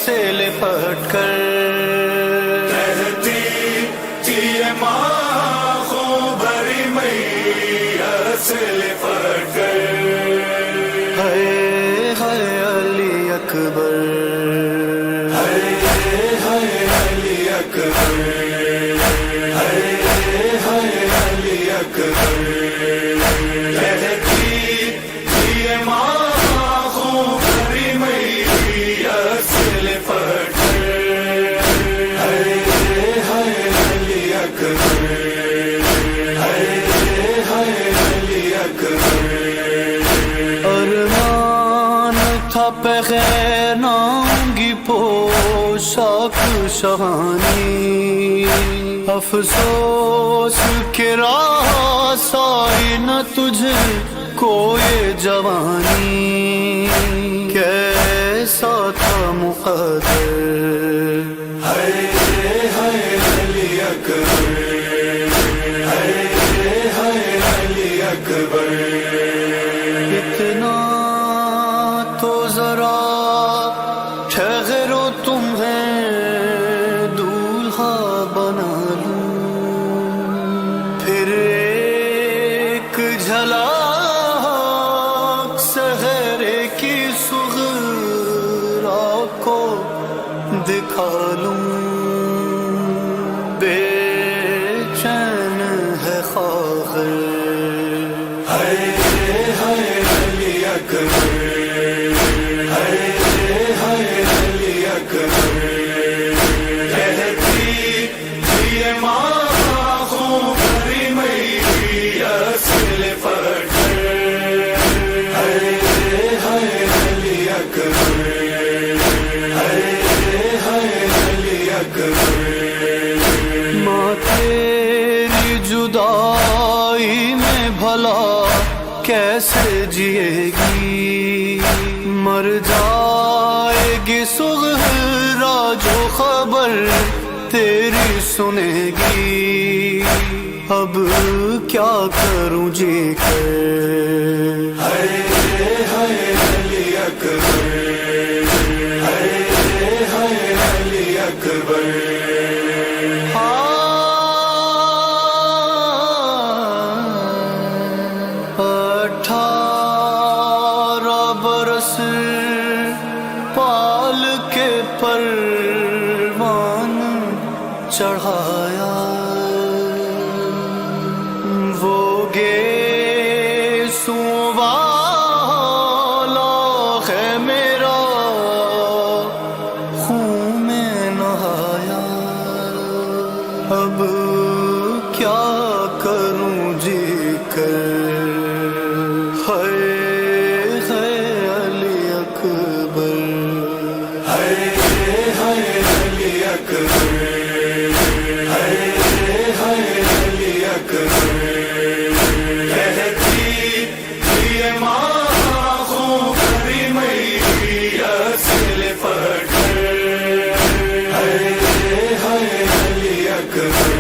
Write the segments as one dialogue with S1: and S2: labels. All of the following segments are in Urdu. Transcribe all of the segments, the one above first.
S1: سے لپٹ کر
S2: کہتی تھی ماں خوں بھری میت سے لپٹ کر
S1: ہائے علی اکبر
S2: علی اکبر علی اکبر کہتی تھی ماں خوں بھری میت سے لپٹ کر علی اکبر علی اکبر
S1: ارمان تھا پہ نانگی پوشاک شہانی افسوس کہ رسائی نہ تجھ کو یہ جوانی کیسا تھا مقدر
S2: علی اکبر علی اکبر
S1: اتنا تو ذرا ٹھہرو تمہیں دولہا بنا لوں پھر ایک جھلک سحرے کی صغرا کو دکھا لوں بے چین ہے خاطر
S2: علی اکبر علی اکبر کہتی تھی ماں خوں بھری میت سے لپٹ کر علی اکبر علی اکبر
S1: ماں تیری جدائی میں بھلا کیسے جیے گی مر جائے گی سغرا جو خبر تیری سنے گی اب کیا کروں جی کر
S2: علی اکبر علی اکبر
S1: 18 برس پال کے پروان چڑھایا وہ گیسوں والا ہے میرا خون میں نہایا اب کیا کروں جی کر علی اکبر
S2: علی اکبر علی اکبر کہتی تھی ماں خوں بھری میت سے لپٹ کر علی اکبر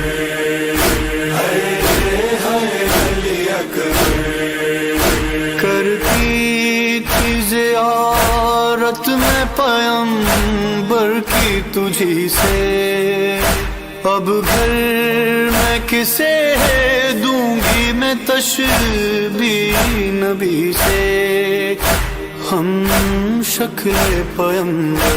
S2: علی اکبر
S1: کرتی تھی زیارت میں پیغمبر کی تجھی سے اب گھر میں کسے دوں گی میں تشبیہ نبی سے ہم شکل پیغمبر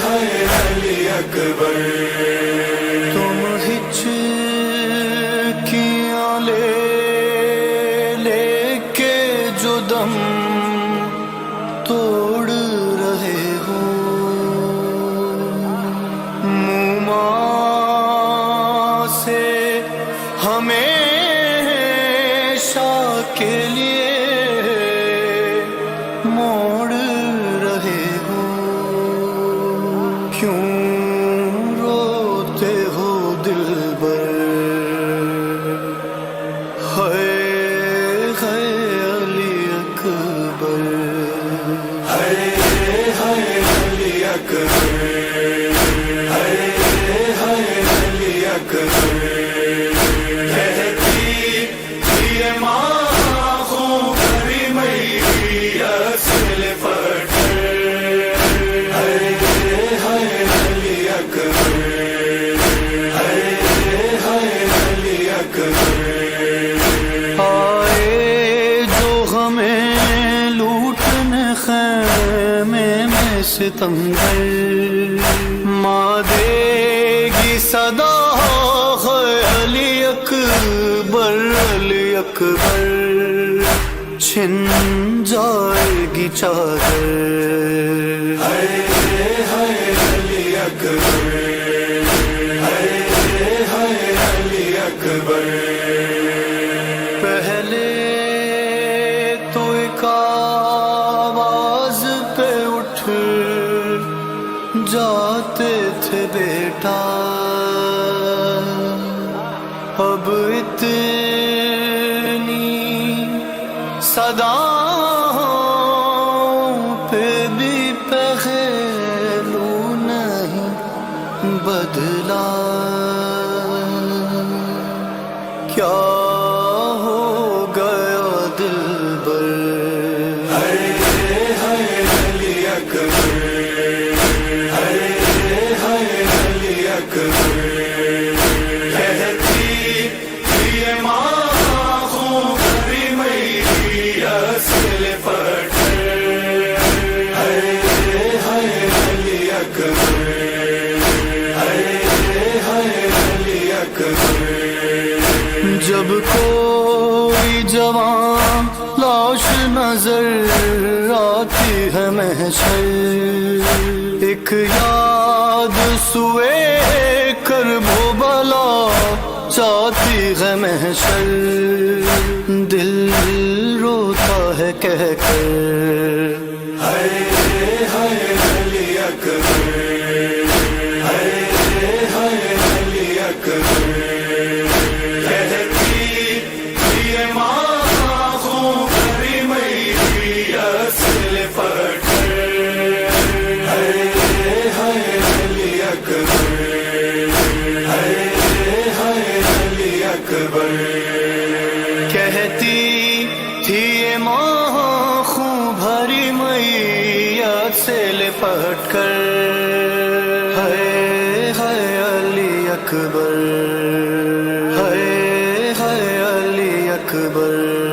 S2: علی اکبر
S1: تم ہچکیاں لے لے کے جو دم توڑ رہے ہو ماں سے ہمیشہ کے لیے موڑ رہے ہو کیوں روتے ہو دلبر علی اکبر
S2: علی اکبر علی اکبر کہتی تھی ماں خوں بھری میت سے
S1: خیمے میں ستمگر ماں دے گی صدا ہے علی اکبر علی اکبر چھن جائے گی چادر
S2: علی اکبر علی اکبر
S1: پہلے تو ایک آواز پہ اٹھ جاتے تھے بیٹا اب اتنی صداؤں پہ بھی پہلو نہیں بدلا کیا ہو گیا دلبر
S2: علی اکبر علی اکبر کہتی یہ ماں خوں بھری میری اصل پٹھر علی اکبر علی اکبر
S1: جب کوئی جوان لاش نظر آتی ہے محشر ایک یاد سوئے کرب و بلا چاہتی ہے محشر دل روتا ہے کہہ کر
S2: علی اکبر علی اکبر کہتی یہ ماں خوں بھری میری اصل پٹھر علی اکبر علی اکبر
S1: کہتی تھی یہ ماں خوں بھری میت سے لپٹ کر ہے علی اکبر ہے علی اکبر